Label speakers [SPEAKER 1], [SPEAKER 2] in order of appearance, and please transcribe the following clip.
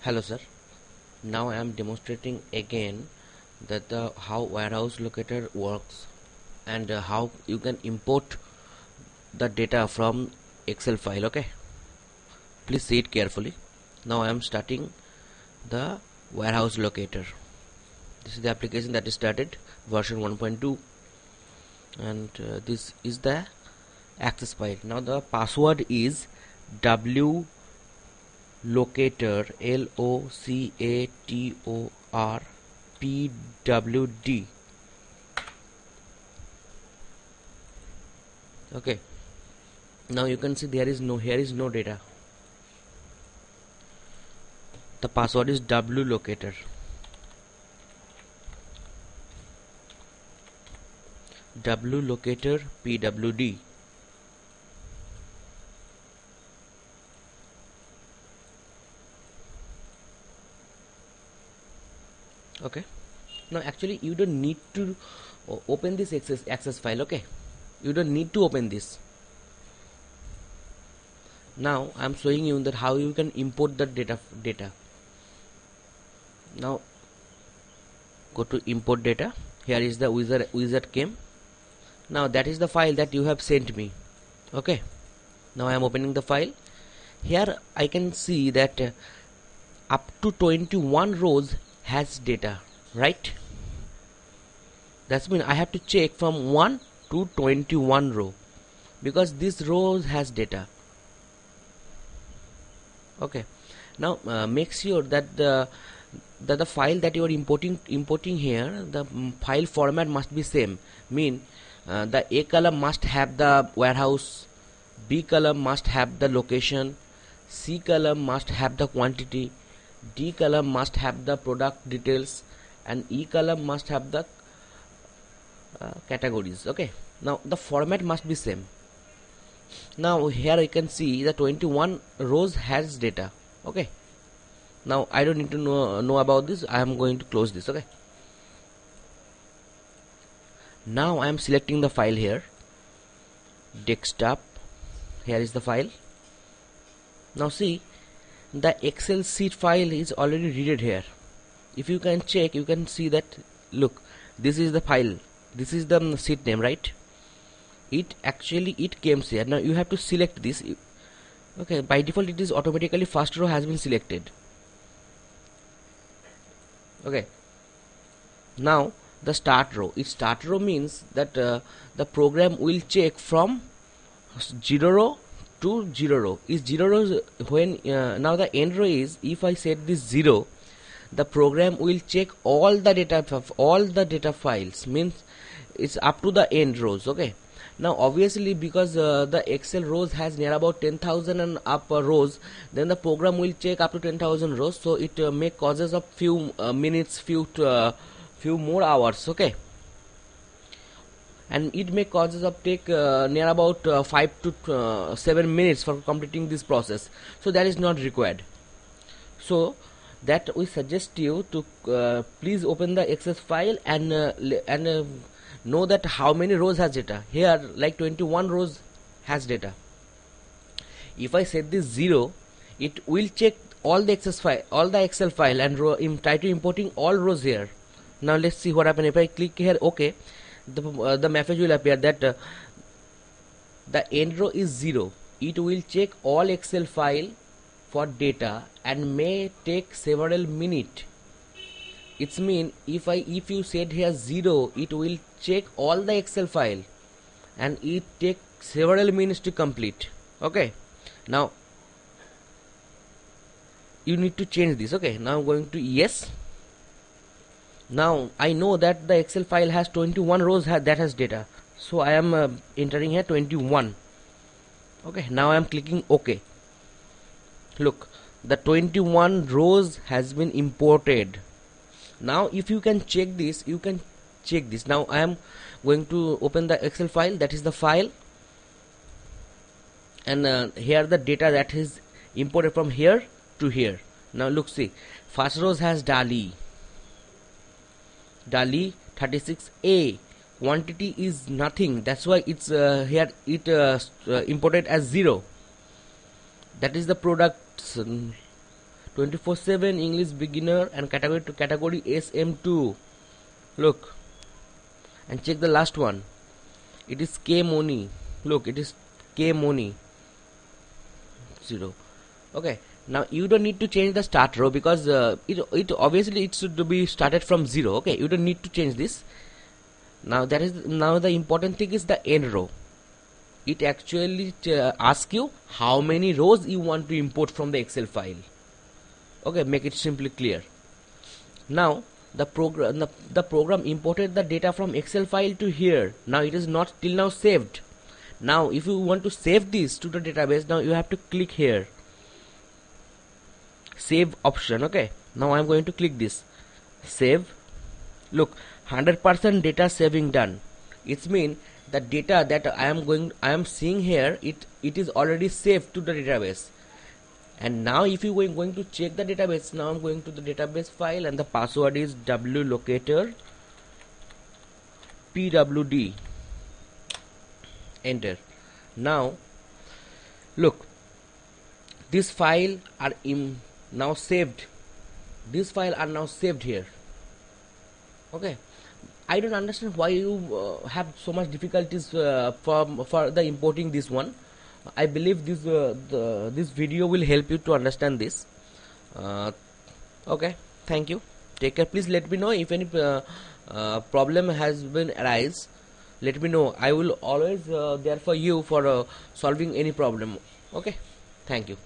[SPEAKER 1] Hello sir. Now I am demonstrating again that the how warehouse locator works and how you can import the data from Excel file. Okay, please see it carefully. Now I am starting the warehouse locator. This is the application that is started, version 1.2, and this is the access file. Now the password is w locator LOCATOR PWD. Okay, now you can see here is no data. The password is w locator PWD. Okay, now actually you don't need to open this access file. Okay, you don't need to open this. Now I'm showing you that how you can import the data. Now go to import data. Here is the wizard came. Now that is the file that you have sent me. Okay, now I am opening the file. Here I can see that up to 21 rows has data, right? That's mean I have to check from 1 to 21 row because this rows has data. Okay, now make sure that the file that you are importing here, the file format must be same. Mean the A column must have the warehouse, B column must have the location, C column must have the quantity, D column must have the product details, and E column must have the categories. Okay, now the format must be same. Now here you can see the 21 rows has data. Okay, now I don't need to know about this. I am going to close this. Okay, now I am selecting the file here, desktop. Here is the file. Now see, the Excel sheet file is already read here. If you can check, you can see that, look, this is the file, this is the sheet name, right? It came here. Now you have to select this. Okay, by default it is automatically first row has been selected. Okay, now the start row. Its start row means that the program will check from 0 row to 0 row. Is 0 row when now the end row is, if I set this 0, the program will check all the data files, means it's up to the end rows. Okay, now obviously because the Excel rows has near about 10,000 and up rows, then the program will check up to 10,000 rows, so it may causes of few minutes, few more hours. Okay, and it may causes of take near about 5 to 7 minutes for completing this process, so that is not required. So that we suggest you to please open the Excel file and know that how many rows has data. Here like 21 rows has data. If I set this 0, it will check all the Excel file and try to importing all rows here. Now let's see what happens. If I click here OK, the message will appear that the end row is 0. It will check all Excel file for data and may take several minutes. It's mean if you said here 0, it will check all the Excel file and it take several minutes to complete. Okay, now you need to change this. Okay, now I'm going to yes. Now I know that the Excel file has 21 rows that has data, so I am entering here 21. Okay, now I am clicking OK. Look, the 21 rows has been imported. Now if you can check this, you can check this. Now I am going to open the Excel file, that is the file, and here the data that is imported from here to here. Now look, see, first rows has DALI 36A. Quantity is nothing, that's why it's here it imported as 0. That is the products 24/7 English beginner and category to category SM2. Look, and check the last one. It is K Moni. Look, it is K Moni 0. Okay, now you don't need to change the start row because it obviously it should be started from 0. Okay, you don't need to change this. Now the important thing is the end row. It actually asks you how many rows you want to import from the Excel file. Okay, make it simply clear. Now the program imported the data from Excel file to here. Now it is not till now saved. Now if you want to save this to the database, now you have to click here, save option. Okay, now I am going to click this, save. Look, 100% data saving done. It means the data that I am seeing here, it is already saved to the database. And now if you are going to check the database, now I'm going to the database file and the password is wlocator pwd. Enter. Now look, this file are now saved. This file are now saved here. Okay, I don't understand why you have so much difficulties for the importing this one. I believe this video will help you to understand this. Okay, thank you. Take care. Please let me know if any problem has been arise. Let me know. I will always there for you for solving any problem. Okay, thank you.